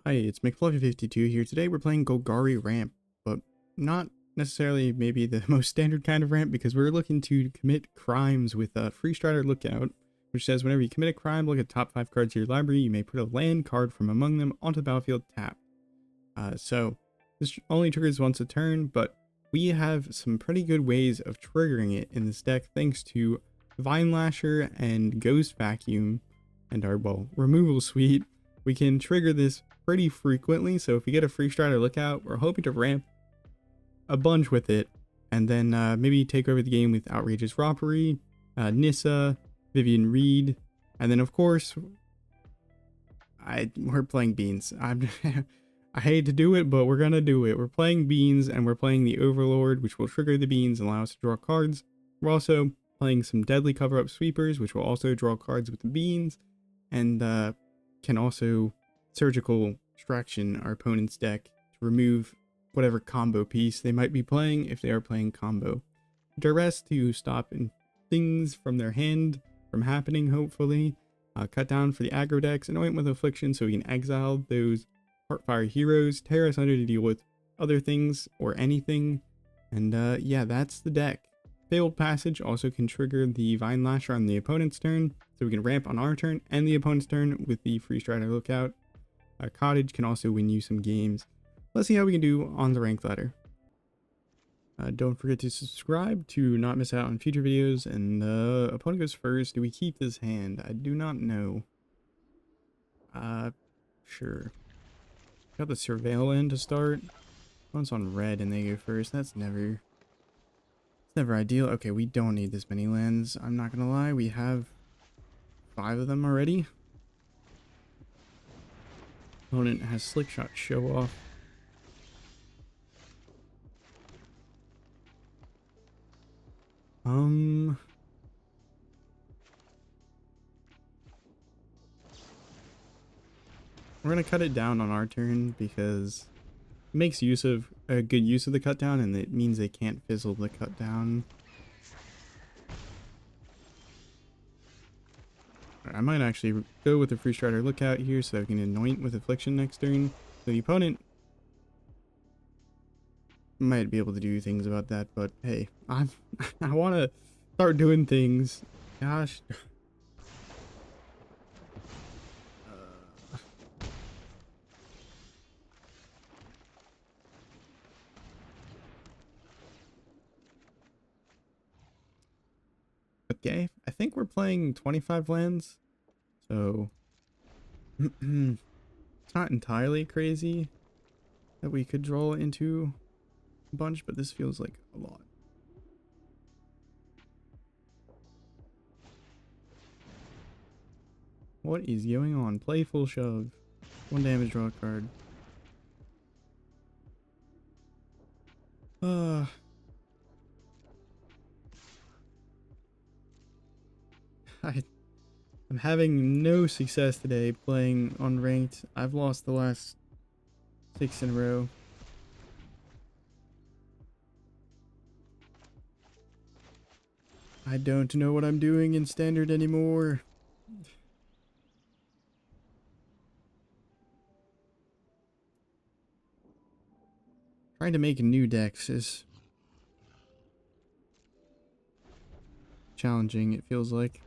Hi, it's McFluffy52 here. Today we're playing Golgari ramp, but not necessarily maybe the most standard kind of ramp because we're looking to commit crimes with Freestrider Lookout, which says whenever you commit a crime, look at the top 5 cards of your library. You may put a land card from among them onto the battlefield tapped. So this only triggers once a turn, but we have some pretty good ways of triggering it in this deck thanks to Vinelasher and Ghost Vacuum and our, well, removal suite. We can trigger this pretty frequently, so if we get a Freestrider Lookout, we're hoping to ramp a bunch with it, and then maybe take over the game with Outrageous Robbery, Nissa, Vivian Reed, and then of course, we're playing Beans. I hate to do it, but we're gonna do it. We're playing Beans, and we're playing the Overlord, which will trigger the Beans and allow us to draw cards. We're also playing some Deadly Cover-Up Sweepers, which will also draw cards with the Beans, and can also Surgical Extraction our opponent's deck to remove whatever combo piece they might be playing if they are playing combo. Duress to stop things from their hand from happening, hopefully. Cut down for the aggro decks. Anoint with Affliction so we can exile those Heartfire heroes. Tear Asunder to deal with other things or anything. And yeah, that's the deck. Fabled Passage also can trigger the Vinelasher on the opponent's turn, so we can ramp on our turn and the opponent's turn with the Freestrider Lookout. Cottage can also win you some games. Let's see how we can do on the rank ladder. Don't forget to subscribe to not miss out on future videos. And opponent goes first. Do we keep this hand? I do not know. Sure. Got the Surveil in to start. One's on red and they go first. That's never ideal. Okay, we don't need this many lands. I'm not gonna lie. We have 5 of them already. Opponent has Slick Shot Show Off. We're gonna cut it down on our turn because it makes use of a good use of the cut down, and it means they can't fizzle the cut down. I might actually go with the Freestrider Lookout here so I can Anoint with Affliction next turn. So the opponent might be able to do things about that, but hey, I want to start doing things. Gosh. Okay, I think we're playing 25 lands, so it's not entirely crazy that we could draw into a bunch, but this feels like a lot. What is going on? Playful Shove. 1 damage, draw a card. I'm having no success today playing on ranked. I've lost the last 6 in a row. I don't know what I'm doing in standard anymore. Trying to make new decks is challenging, it feels like.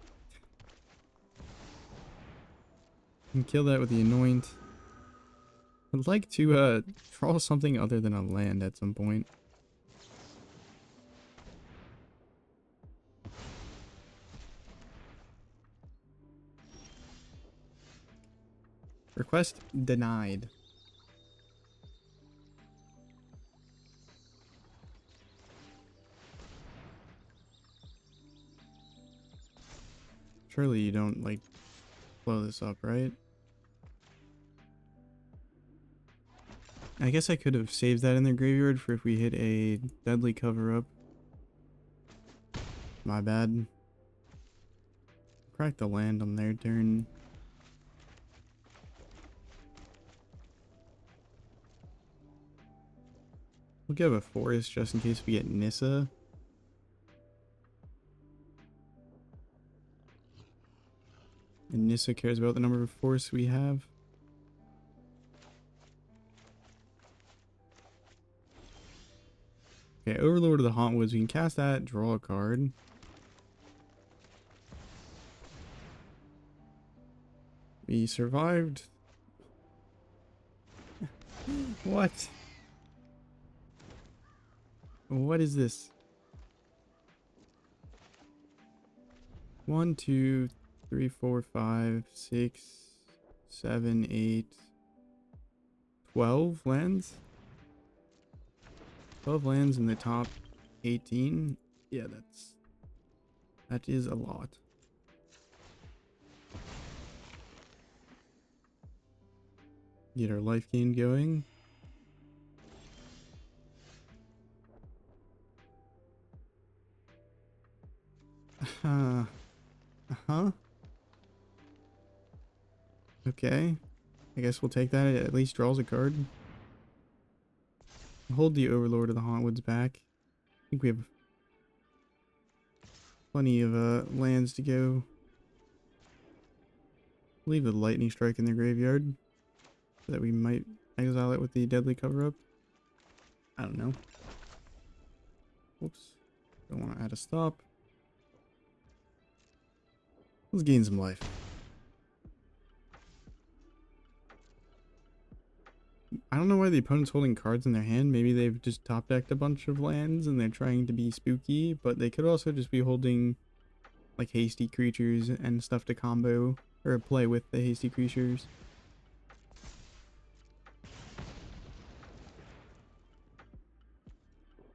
Can kill that with the Anoint. I'd like to draw something other than a land at some point. Request denied. Surely you don't, like, blow this up, right? I guess I could have saved that in their graveyard for if we hit a deadly cover-up. My bad. Crack the land on their turn. We'll give a forest just in case we get Nissa. And Nissa cares about the number of forests we have. Okay, Overlord of the Hauntwoods. We can cast that, draw a card. We survived. What? What is this? 1, 2, 3, 4, 5, 6, 7, 8, 12 lands? 12 lands in the top 18? Yeah, that is a lot. Get our life gain going. Uh-huh. Okay. I guess we'll take that. It at least draws a card. Hold the Overlord of the Hauntwoods back. I think we have plenty of lands to go. Leave the Lightning Strike in their graveyard so that we might exile it with the Deadly Cover-Up. I don't know. Whoops. Don't want to add a stop. Let's gain some life. I don't know why the opponent's holding cards in their hand. Maybe they've just top decked a bunch of lands and they're trying to be spooky, but they could also just be holding like hasty creatures and stuff to combo or play with the hasty creatures.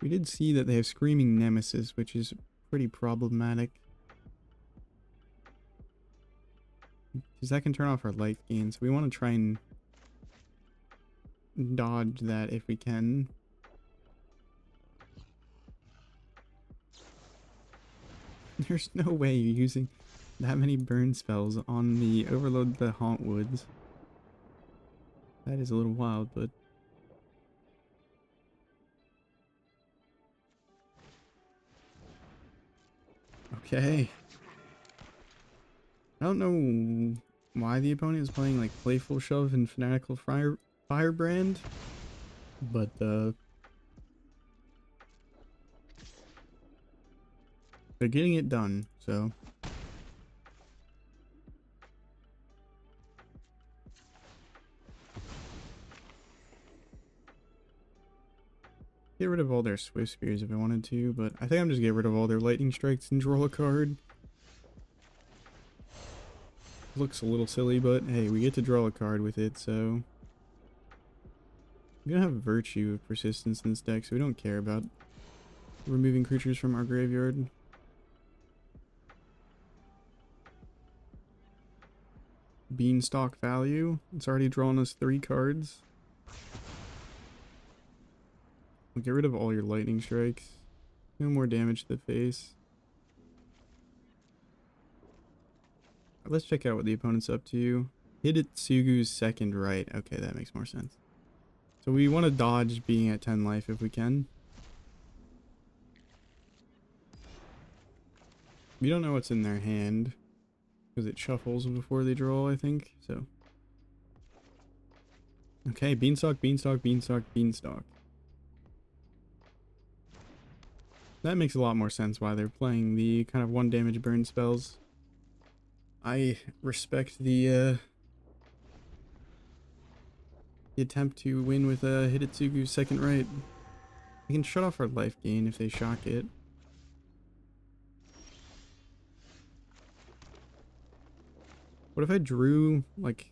We did see that they have Screaming Nemesis, which is pretty problematic. Because that can turn off our life gain, so we want to try and dodge that if we can. There's no way you're using that many burn spells on the Overload the Hauntwoods. That is a little wild, but... Okay. I don't know why the opponent is playing like Playful Shove and Fanatical Firebrand, but they're getting it done, so... Get rid of all their Swift Spears if I wanted to, but I think I'm just get rid of all their Lightning Strikes and draw a card. Looks a little silly, but hey, we get to draw a card with it, so... We don't have Virtue of Persistence in this deck, so we don't care about removing creatures from our graveyard. Beanstalk value. It's already drawn us 3 cards. We'll get rid of all your Lightning Strikes. No more damage to the face. Let's check out what the opponent's up to. Hidetsugu's second Rite. Okay, that makes more sense. So we want to dodge being at 10 life if we can. We don't know what's in their hand because it shuffles before they draw, I think. So okay, Beanstalk, Beanstalk, Beanstalk, Beanstalk. That makes a lot more sense why they're playing the kind of 1 damage burn spells. I respect the attempt to win with Hidetsugu's second Rite. We can shut off our life gain if they shock it. What if I drew, like...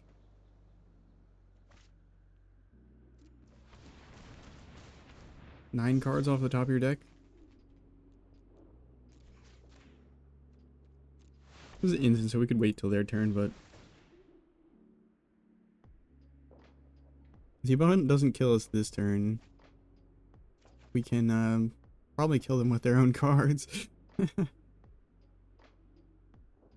nine cards off the top of your deck? This is instant, so we could wait till their turn, but... if the opponent doesn't kill us this turn, we can probably kill them with their own cards. Target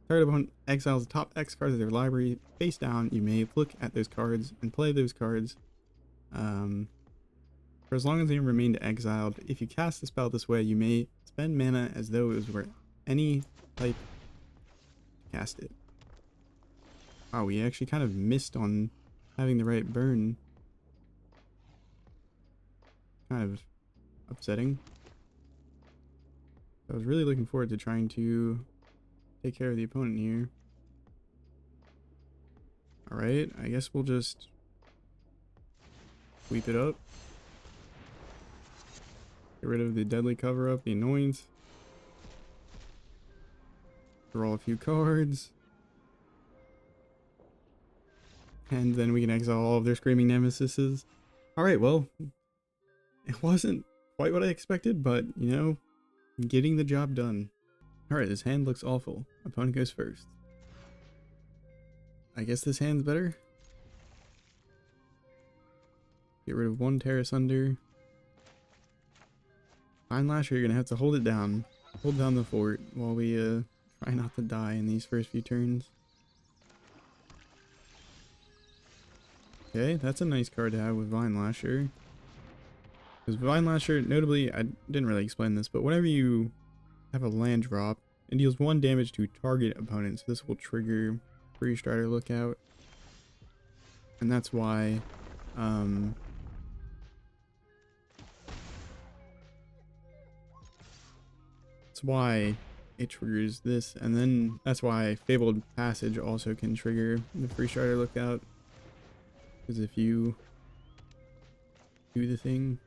opponent exiles the top X cards of their library face down. You may look at those cards and play those cards for as long as they remain exiled. If you cast the spell this way, you may spend mana as though it was any type to cast it. Wow, we actually kind of missed on having the right burn. Kind of upsetting. I was really looking forward to trying to take care of the opponent here. Alright, I guess we'll just sweep it up. Get rid of the deadly cover-up, the Anoint. Draw a few cards. And then we can exile all of their Screaming Nemesises. Alright, well, it wasn't quite what I expected, but, you know, getting the job done. Alright, this hand looks awful. Opponent goes first. I guess this hand's better. Get rid of one Tear Asunder. Vinelasher, you're gonna have to hold it down. Hold down the fort while we try not to die in these first few turns. Okay, that's a nice card to have with Vinelasher. Because Vinelasher, notably, I didn't really explain this, but whenever you have a land drop, it deals 1 damage to target opponent, so this will trigger Freestrider Lookout. And that's why, it triggers this, and then that's why Fabled Passage also can trigger the Freestrider Lookout. Because if you do the thing,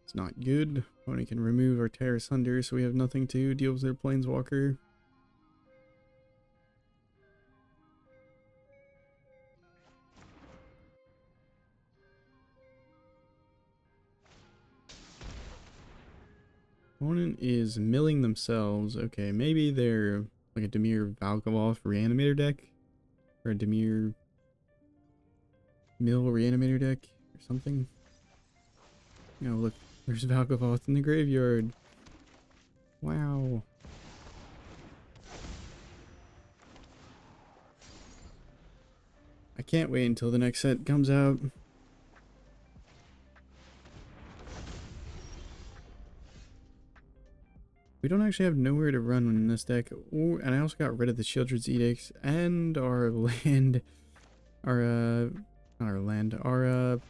it's not good. Opponent can remove our Tear Asunder, so we have nothing to deal with their Planeswalker. Opponent is milling themselves. Okay, maybe they're like a Dimir Valkavoth Reanimator deck, or a Dimir Mill Reanimator deck, or something. You know, look, there's Valkavoth in the graveyard. Wow. I can't wait until the next set comes out. We don't actually have nowhere to run in this deck. Ooh, and I also got rid of the Children's Edicts and our land, our not our land, our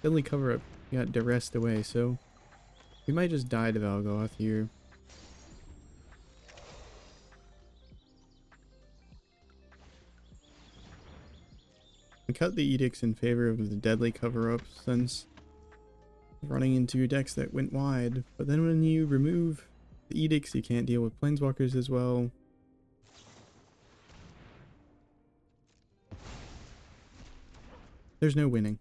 deadly cover-up got Duress away, so we might just die to Valgoth here. We cut the edicts in favor of the deadly cover-up since running into decks that went wide, but then when you remove the edicts, you can't deal with Planeswalkers as well. There's no winning.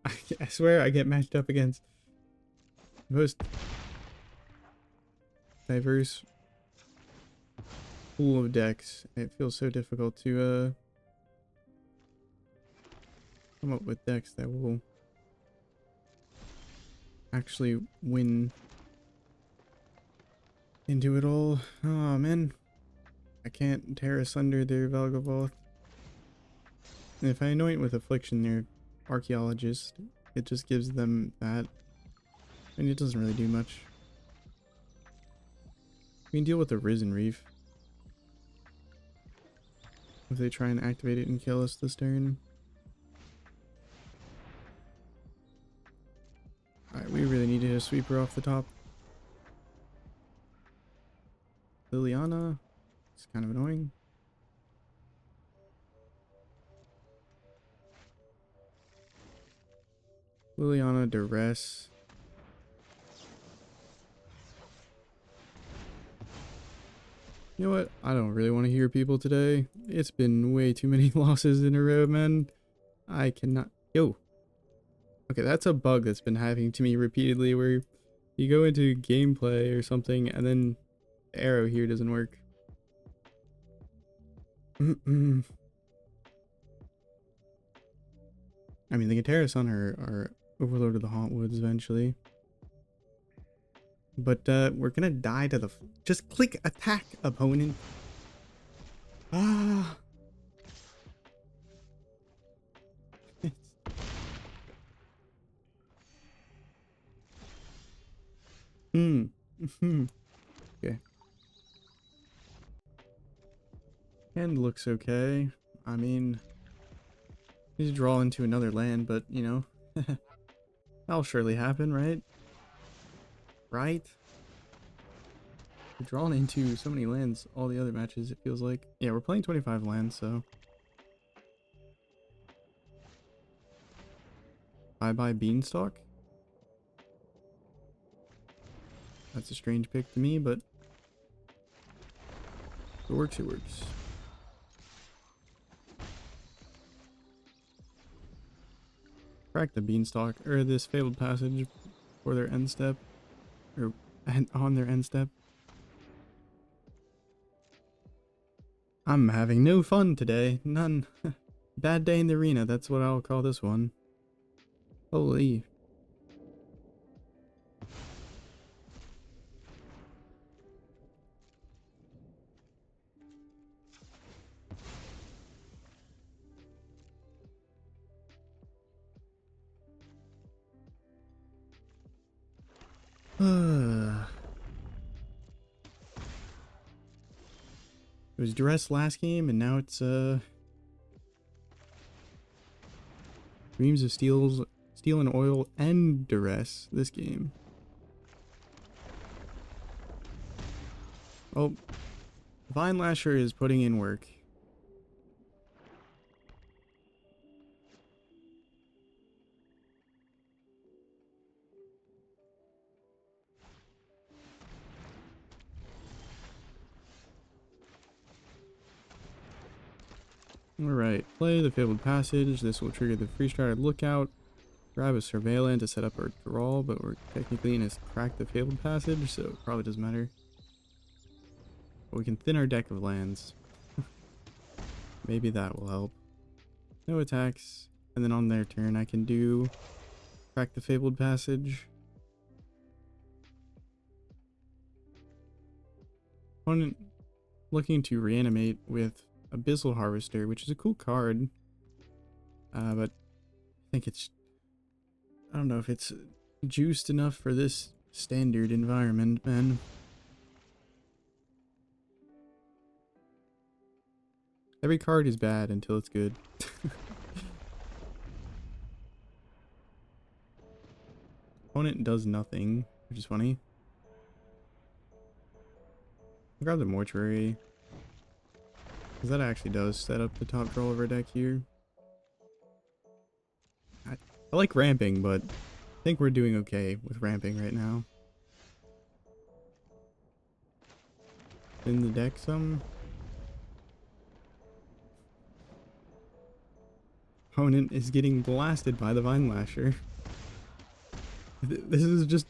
I swear I get matched up against the most diverse pool of decks. It feels so difficult to come up with decks that will actually win into it all. Oh man, I can't Tear Asunder their Valgavoth. And if I anoint with Affliction their Archaeologist, it just gives them that. And it doesn't really do much. We can deal with the Risen Reef if they try and activate it and kill us this turn. Alright, we really need to hit a sweeper off the top. Liliana, it's kind of annoying. Liliana, Duress. You know what? I don't really want to hear people today. It's been way too many losses in a row, man. I cannot. Yo. Okay, that's a bug that's been happening to me repeatedly where you go into gameplay or something and then the arrow here doesn't work. I mean, they can tear us on our Overlord of the Hauntwoods eventually. But we're gonna die to the... Just click attack, opponent. Ah. Okay. Hand looks okay. I mean, Need to draw into another land, but you know, that'll surely happen, right? Right? We're drawn into so many lands all the other matches, it feels like. Yeah, we're playing 25 lands, so. Bye-bye Beanstalk? That's a strange pick to me, but it works, it works. Crack the Beanstalk, or this Fabled Passage for their end step, or on their end step. I'm having no fun today, none. Bad day in the arena, that's what I'll call this one. Holy. It was Duress last game, and now it's Dreams of Steel and Oil and Duress this game. Oh, Vinelasher is putting in work. Alright, play the Fabled Passage. This will trigger the Freestrider Lookout. Grab a Surveillant to set up our draw, but we're technically in a crack the Fabled Passage, so it probably doesn't matter. But we can thin our deck of lands. Maybe that will help. No attacks, and then on their turn I can do crack the Fabled Passage. Opponent looking to reanimate with Abyssal Harvester, which is a cool card, but I think it's, I don't know if it's juiced enough for this standard environment, man. Every card is bad until it's good. Opponent does nothing, which is funny. I'll grab the Mortuary, because that actually does set up the top draw of our deck here. I like ramping, but I think we're doing okay with ramping right now. In the deck some. Opponent is getting blasted by the Vinelasher. This is just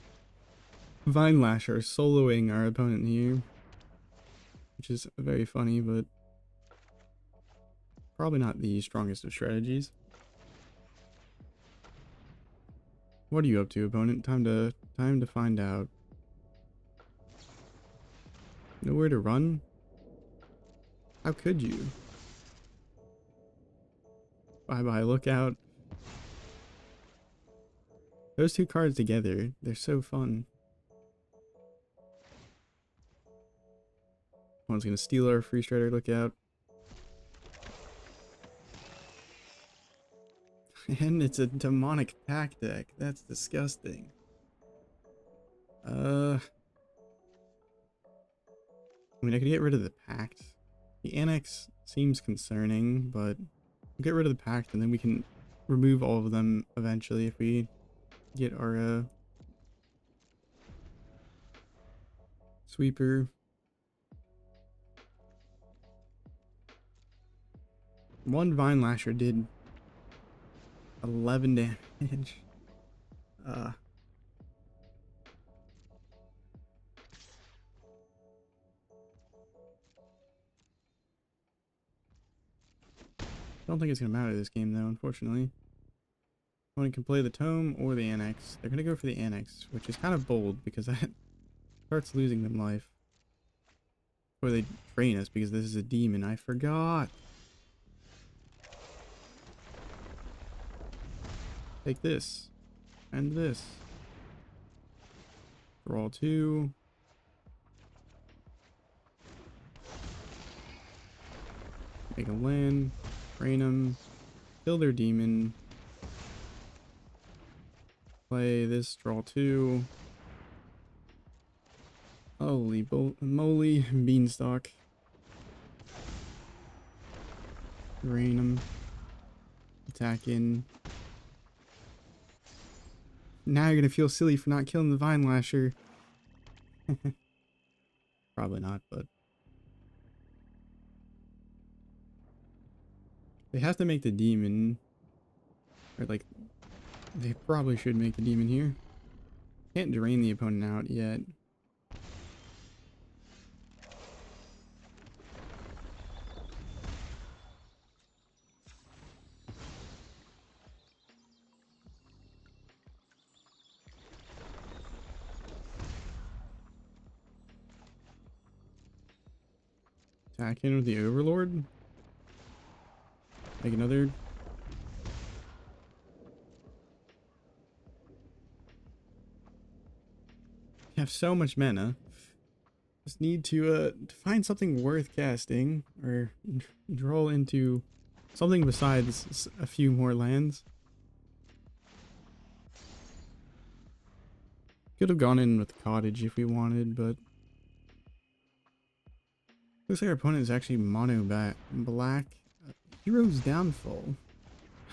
Vinelasher soloing our opponent here, which is very funny, but probably not the strongest of strategies. What are you up to, opponent? Time to find out. Nowhere to run? How could you? Bye-bye Lookout. Those two cards together, they're so fun. One's gonna steal our Freestrider Lookout. And it's a demonic Pact deck. That's disgusting. I mean, I could get rid of the Pact. The Annex seems concerning, but we'll get rid of the Pact and then we can remove all of them eventually if we get our sweeper. One Vinelasher did 11 damage. I don't think it's gonna matter this game though, unfortunately. One can play the Tome or the Annex. They're gonna go for the Annex, which is kind of bold because that starts losing them life. Or they train us because this is a demon. I forgot. Take this. And this. Draw 2. Make a land. Train them. Kill their demon. Play this, draw 2. Holy moly, beanstalk. Drain them. Attack in. Now you're gonna feel silly for not killing the Vinelasher. Probably not, but they have to make the demon. Or like, they probably should make the demon here. Can't drain the opponent out yet. Attack in with the Overlord. Make another. You have so much mana. Just need to find something worth casting, or draw into something besides a few more lands. Could have gone in with Cottage if we wanted, but looks like our opponent is actually mono black. Hero's Downfall.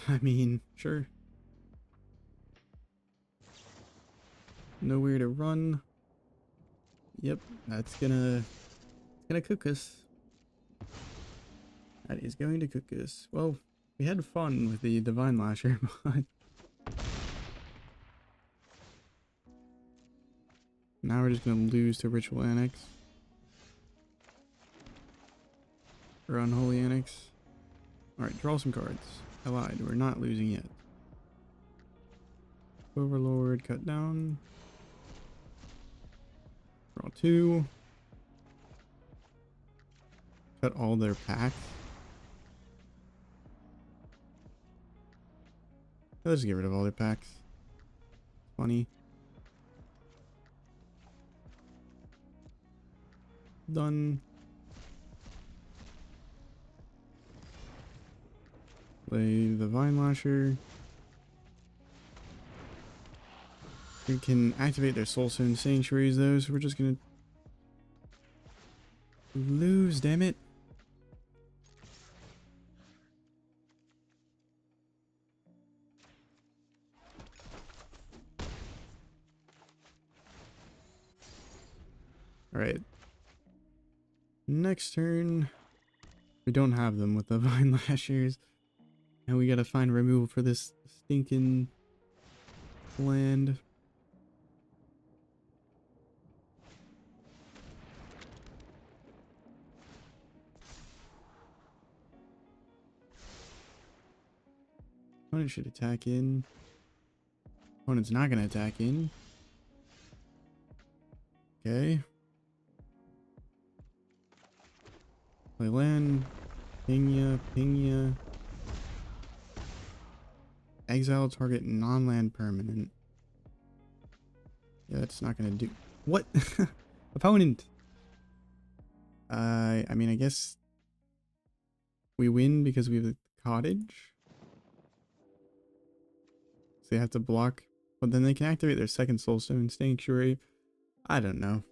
I mean, sure. Nowhere to run. Yep, that's gonna cook us. That is going to cook us. Well, we had fun with the Vinelasher, but now we're just gonna lose to Ritual Annex. Or Unholy Annex. Alright, draw some cards. I lied, we're not losing yet. Overlord, cut down. Draw 2. Cut all their packs. Let's just get rid of all their packs. Funny. Done. Play the Vinelasher. We can activate their Soulstone Sanctuaries though, so we're just gonna lose, damn it. Alright. Next turn. We don't have them with the Vinelashers. And we gotta find removal for this stinking land. Opponent should attack in. Opponent's not gonna attack in. Okay. Play land. Ping ya. Exile target non-land permanent. Yeah, that's not gonna do. What? Opponent! I mean, I guess we win because we have the Cottage. So they have to block, but then they can activate their second Soulstone Sanctuary. I don't know.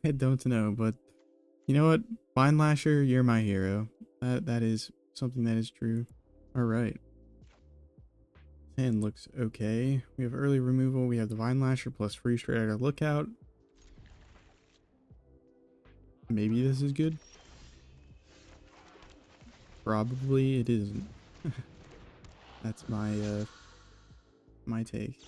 I don't know, but you know what? Vinelasher, you're my hero. That is something that is true. Alright. Hand looks okay. We have early removal. We have the Vinelasher plus Freestrider Lookout. Maybe this is good. Probably it isn't. That's my my take.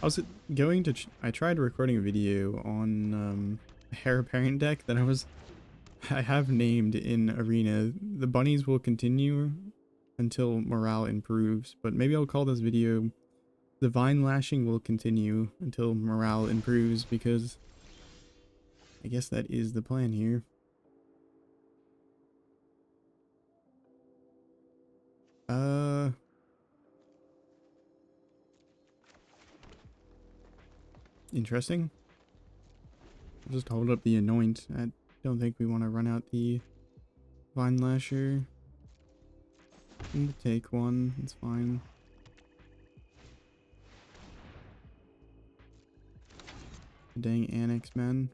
I was going to I tried recording a video on a Heir Apparent deck that I have named in Arena. The bunnies will continue until morale improves, but maybe I'll call this video The Vine Lashing Will Continue Until Morale Improves, because I guess that is the plan here. Interesting. I'll just hold up the Anoint. I don't think we want to run out the Vinelasher. We'll take one. It's fine. Dang Annex, man.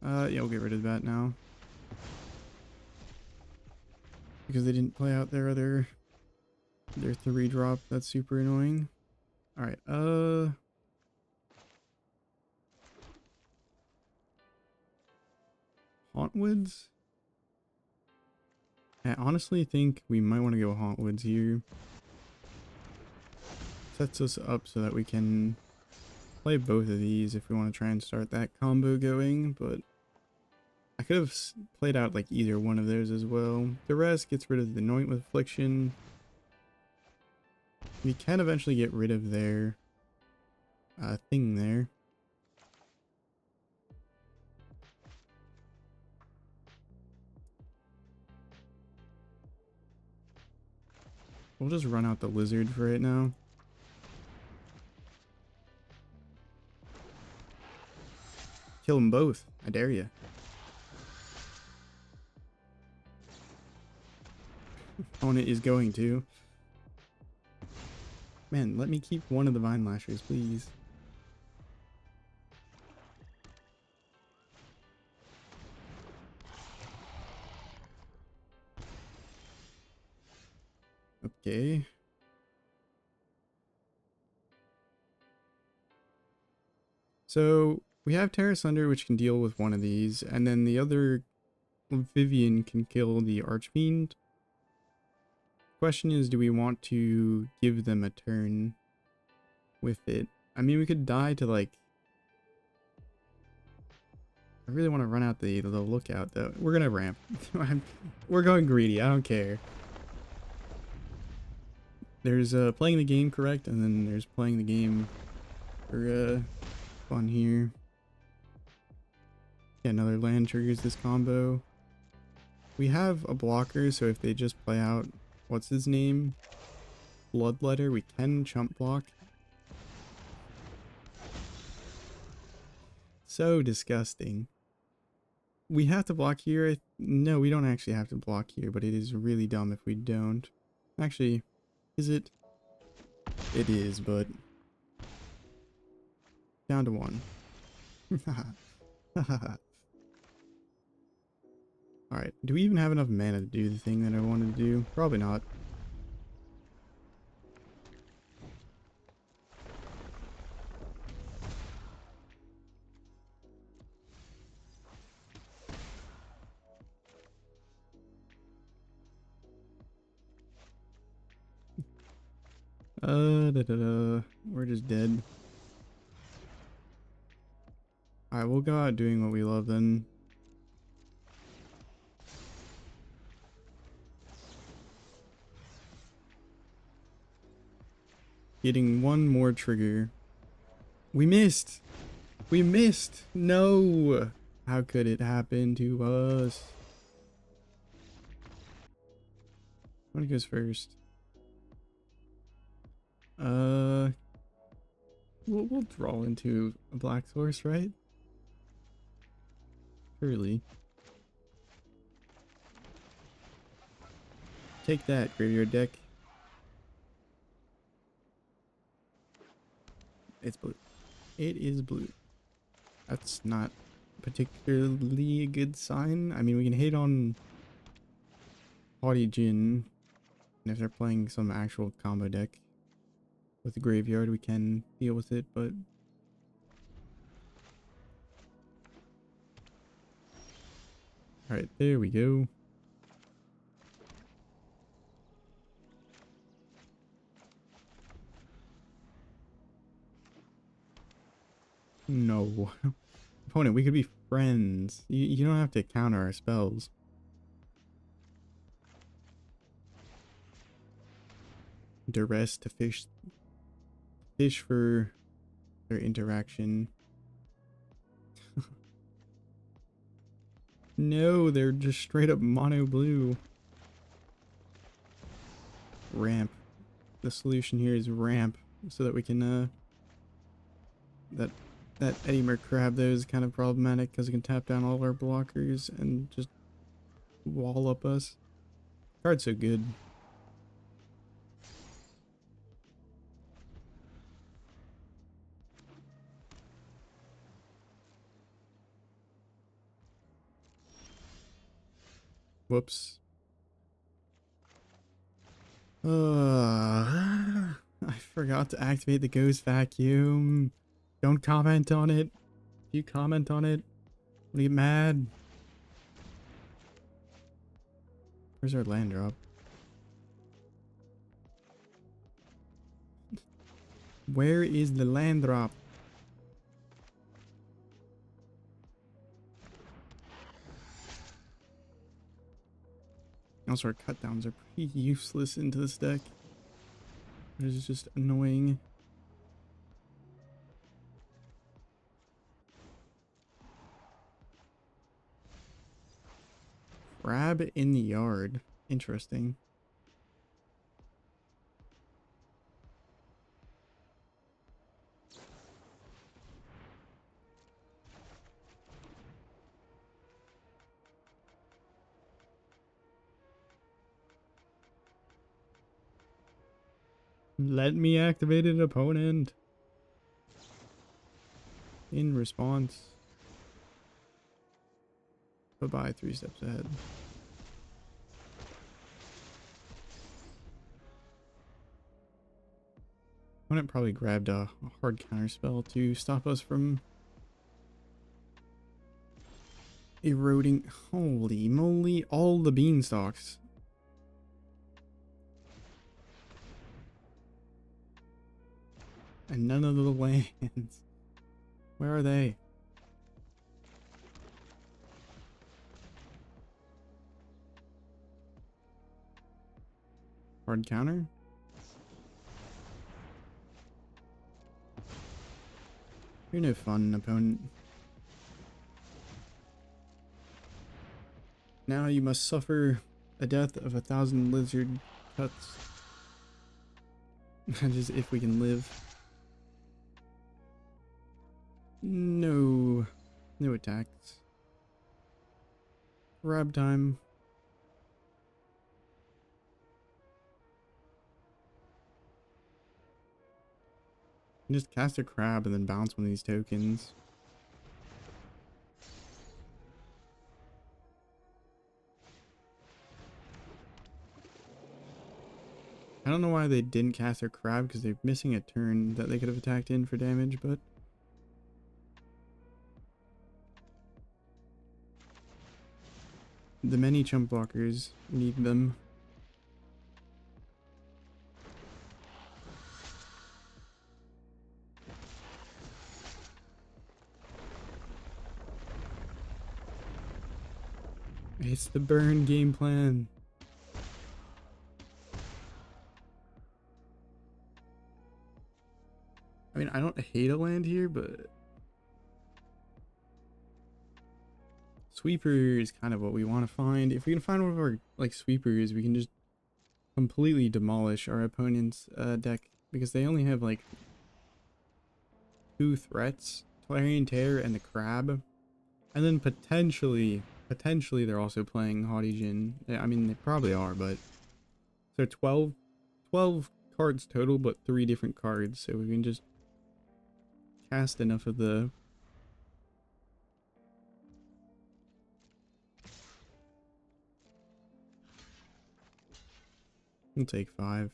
Yeah, we'll get rid of that now. Because they didn't play out their 3-drop. That's super annoying. Alright, Hauntwoods? I honestly think we might want to go Hauntwoods here. Sets us up so that we can play both of these if we want to try and start that combo going, but I could have played out like either one of those as well. Duress gets rid of the Anoint with Affliction. We can eventually get rid of their thing there. We'll just run out the Lizard for right now. Kill them both. I dare you. Opponent is going to. Man, let me keep one of the Vinelashers, please. Okay. So we have Tear Asunder, which can deal with one of these, and then the other Vivian can kill the Archfiend. Question is, do we want to give them a turn with it? I mean, we could die to like... I really want to run out the lookout though. We're gonna ramp. We're going greedy, I don't care. There's playing the game correct, and then there's playing the game for fun here. Yeah, another land triggers this combo. We have a blocker, so if they just play out, what's his name? Bloodletter, we can chump block. So disgusting. We have to block here. No, we don't actually have to block here, but it is really dumb if we don't. Actually, is it? It is, but down to 1. Alright, do we even have enough mana to do the thing that I wanted to do? Probably not. We're just dead. Alright, we'll go out doing what we love then. Getting one more trigger. We missed! We missed! No! How could it happen to us? What goes first? We'll draw into a black source, right? Surely. Take that, graveyard deck. It's blue. It is blue. That's not particularly a good sign. I mean, we can hate on Haughty Jin, and if they're playing some actual combo deck with the graveyard, we can deal with it, but alright, there we go. No. Opponent, we could be friends. You don't have to counter our spells. Duress to fish for their interaction. No, they're just straight up mono blue. Ramp. The solution here is ramp so that we can that Eddie Merc crab though is kind of problematic because it can tap down all our blockers and just wall up us. Card's so good. Whoops. I forgot to activate the ghost vacuum. Don't comment on it. If you comment on it, I'm gonna get mad. Where's our land drop? Where is the land drop? Also, our cut downs are pretty useless into this deck. This is just annoying. Crab in the yard. Interesting. Let me activate an opponent. In response. Bye-bye, 3 steps ahead. Opponent probably grabbed a hard counter spell to stop us from eroding. Holy moly, all the beanstalks. And none of the lands. Where are they? Hard counter? You're no fun, opponent. Now you must suffer the death of 1,000 lizard cuts. Just if we can live. No. No attacks. Grab time. Just cast a crab and then bounce one of these tokens. I don't know why they didn't cast their crab, because they're missing a turn that they could have attacked in for damage, but the many chump blockers need them. It's the burn game plan. I mean, I don't hate a land here, but sweeper is kind of what we want to find. If we can find one of our like sweepers, we can just completely demolish our opponent's deck, because they only have like 2 threats, Clarion Tear and the Crab, and then potentially they're also playing Haughty Djinn. I mean, they probably are, but so 12 cards total, but 3 different cards, so we can just cast enough of the we'll take 5.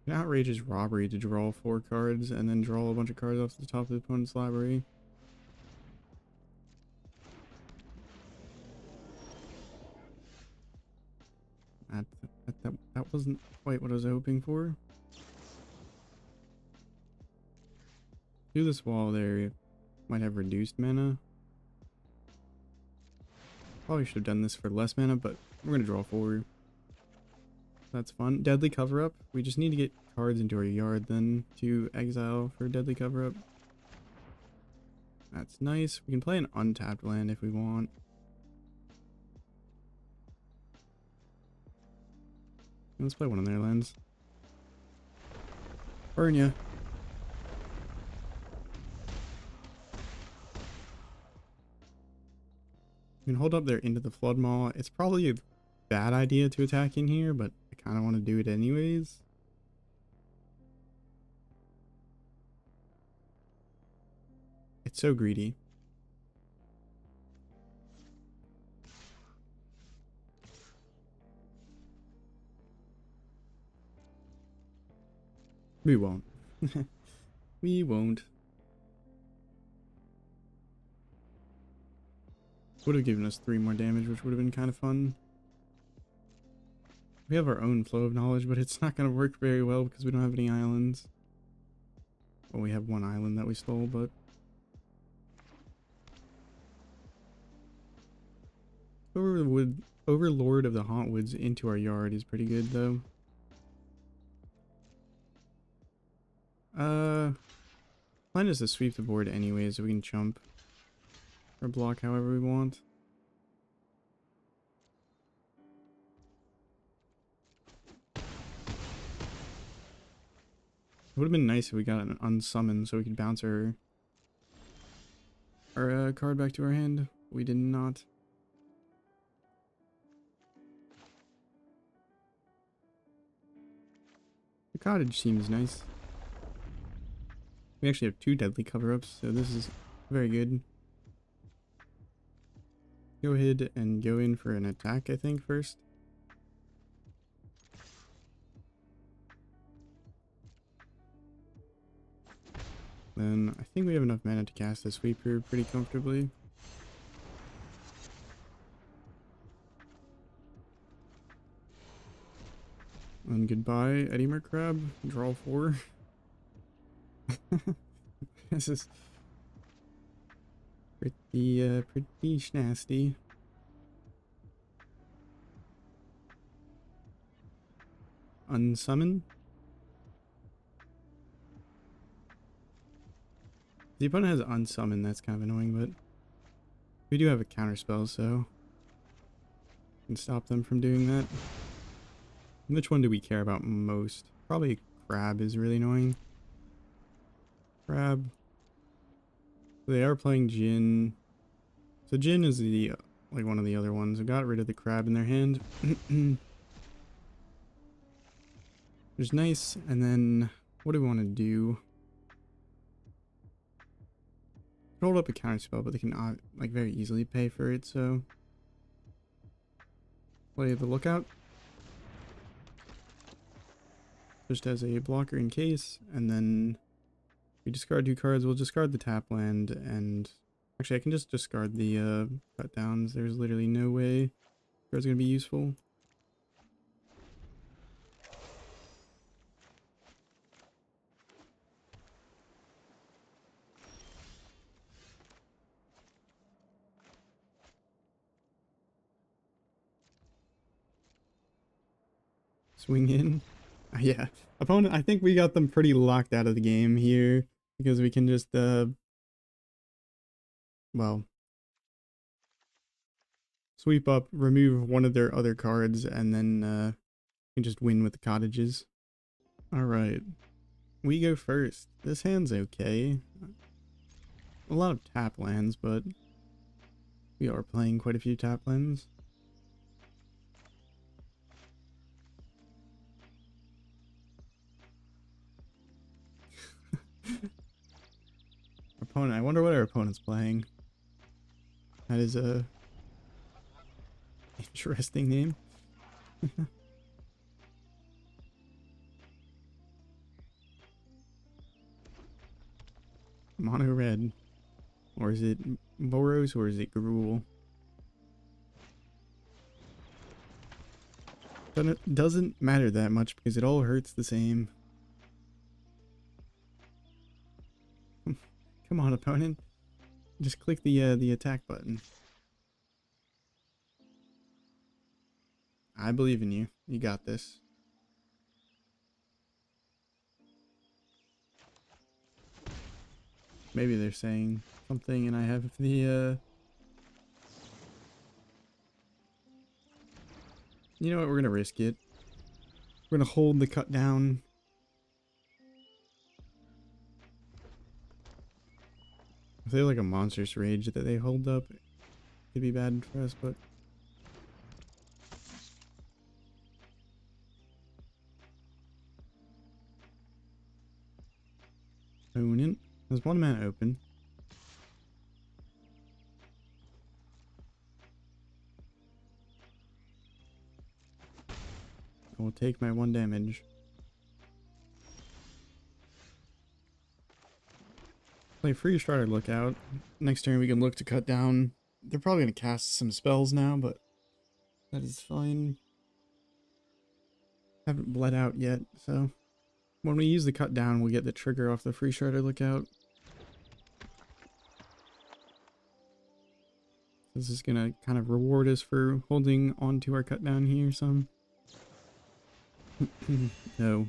An Outrageous Robbery to draw 4 cards and then draw a bunch of cards off the top of the opponent's library. That wasn't quite what I was hoping for. Do this wall there. Might have reduced mana. Probably should have done this for less mana, but we're gonna draw 4. That's fun. Deadly Cover Up. We just need to get cards into our yard then to exile for Deadly Cover Up. That's nice. We can play an untapped land if we want. Let's play one of their lands. Burn ya. We can hold up there into the Flood Maw. It's probably a bad idea to attack in here, but I kind of want to do it anyways. It's so greedy. We won't. We won't. Would have given us 3 more damage, which would have been kind of fun. We have our own flow of knowledge, but it's not going to work very well because we don't have any islands. Well, we have 1 island that we stole, but... Overlord of the Hauntwoods into our yard is pretty good, though. Plan is to sweep the board anyways, so we can chump. Or block however we want. It would have been nice if we got an unsummon so we could bounce our card back to our hand. We did not. The cottage seems nice. We actually have 2 deadly cover-ups, so this is very good. Go ahead and go in for an attack, I think, first. Then I think we have enough mana to cast the sweeper pretty comfortably. And goodbye, Edimer Crab. Draw 4. This is pretty nasty. Unsummon. The opponent has unsummon, that's kind of annoying, but we do have a counterspell, so can stop them from doing that. Which one do we care about most? Probably Crab is really annoying. Crab. They are playing Jin. So Jin is the like one of the other ones who got rid of the crab in their hand. Which is nice. And then what do we want to do? Hold up a counterspell, but they can like very easily pay for it, so play the Lookout. Just as a blocker in case, and then we discard 2 cards. We'll discard the tap land, and actually I can just discard the cut downs. There's literally no way cards gonna be useful. Swing in. Yeah, opponent, I think we got them pretty locked out of the game here because we can just well, sweep up, remove one of their other cards, and then we can just win with the cottages. All right, we go first. This hand's okay. A lot of tap lands, but we are playing quite a few tap lands. Opponent, I wonder what our opponent's playing. That is a interesting name. Mono red. Or is it Boros or is it Gruul? But it doesn't matter that much because it all hurts the same. Come on, opponent. Just click the attack button. I believe in you. You got this. Maybe they're saying something and I have the you know what, we're gonna risk it. We're gonna hold the cut down. If they have like a monstrous rage that they hold up, it could be bad for us, but opponent has 1 mana open. will take my 1 damage. Play Freestrider Lookout. Next turn we can look to cut down. They're probably going to cast some spells now, but that is fine. Haven't bled out yet, so when we use the cut down, we'll get the trigger off the Freestrider Lookout. This is going to kind of reward us for holding onto our cut down here some. No.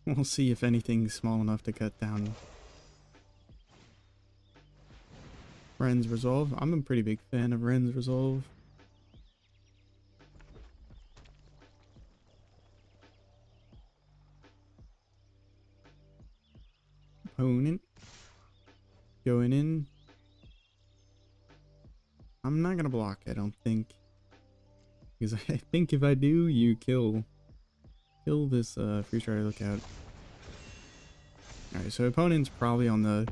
We'll see if anything's small enough to cut down. Ren's Resolve. I'm a pretty big fan of Ren's Resolve. Opponent. Going in. I'm not going to block, I don't think. Because I think if I do, you kill this Freestrider Lookout. Alright, so opponent's probably on the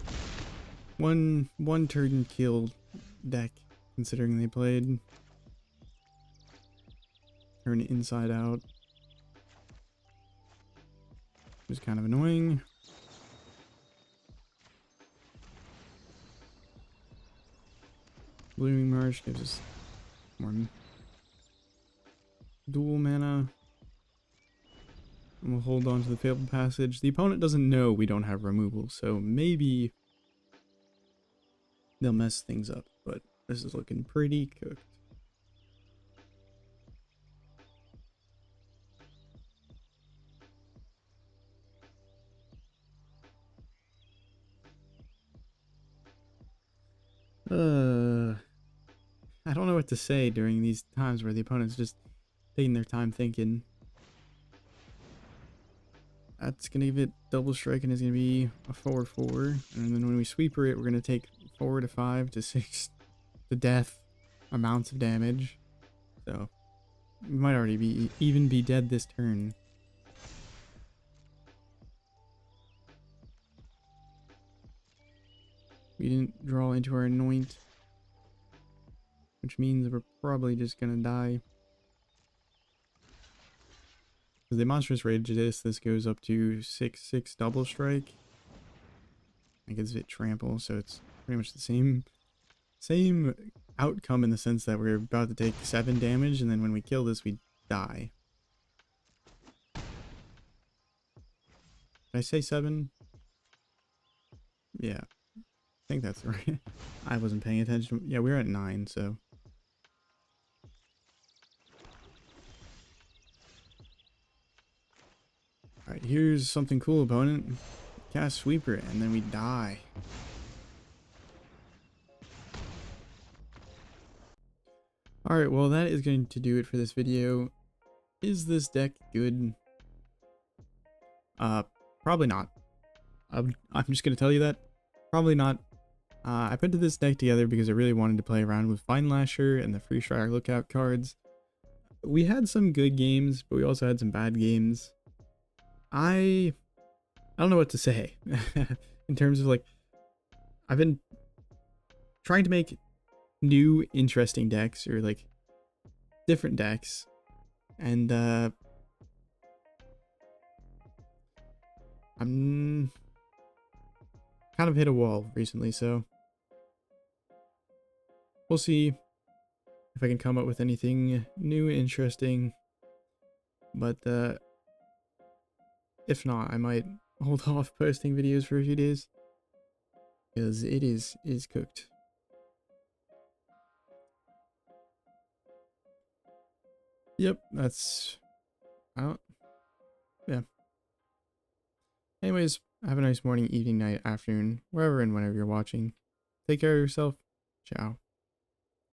one turn kill deck, considering they played turn inside out. Which is kind of annoying. Blooming Marsh gives us more dual mana. And we'll hold on to the Fabled Passage. The opponent doesn't know we don't have removal, so maybe they'll mess things up, but this is looking pretty cooked. I don't know what to say during these times where the opponent's just taking their time thinking. That's going to give it double strike and is going to be a 4/4. And then when we sweeper it, we're going to take 4 to 5 to 6 to death amounts of damage. So we might already even be dead this turn. We didn't draw into our Anoint, which means we're probably just going to die. Because the monstrous rage this goes up to 6/6 double strike. I gives it trample, so it's pretty much the same outcome in the sense that we're about to take 7 damage, and then when we kill this, we die. Did I say 7? Yeah, I think that's right. I wasn't paying attention. Yeah, we're at 9, so. Alright, here's something cool, opponent. Cast Sweeper, and then we die. Alright, well that is going to do it for this video. Is this deck good? Probably not. I'm just going to tell you that. Probably not. I put this deck together because I really wanted to play around with Vinelasher and the Freestrider Lookout cards. We had some good games, but we also had some bad games. I don't know what to say in terms of, like, I've been trying to make new interesting decks, or like different decks, and I'm kind of hit a wall recently, so we'll see if I can come up with anything new, interesting, but if not, I might hold off posting videos for a few days, because it is cooked. Yep, that's out. Yeah. Anyways, have a nice morning, evening, night, afternoon, wherever and whenever you're watching. Take care of yourself. Ciao.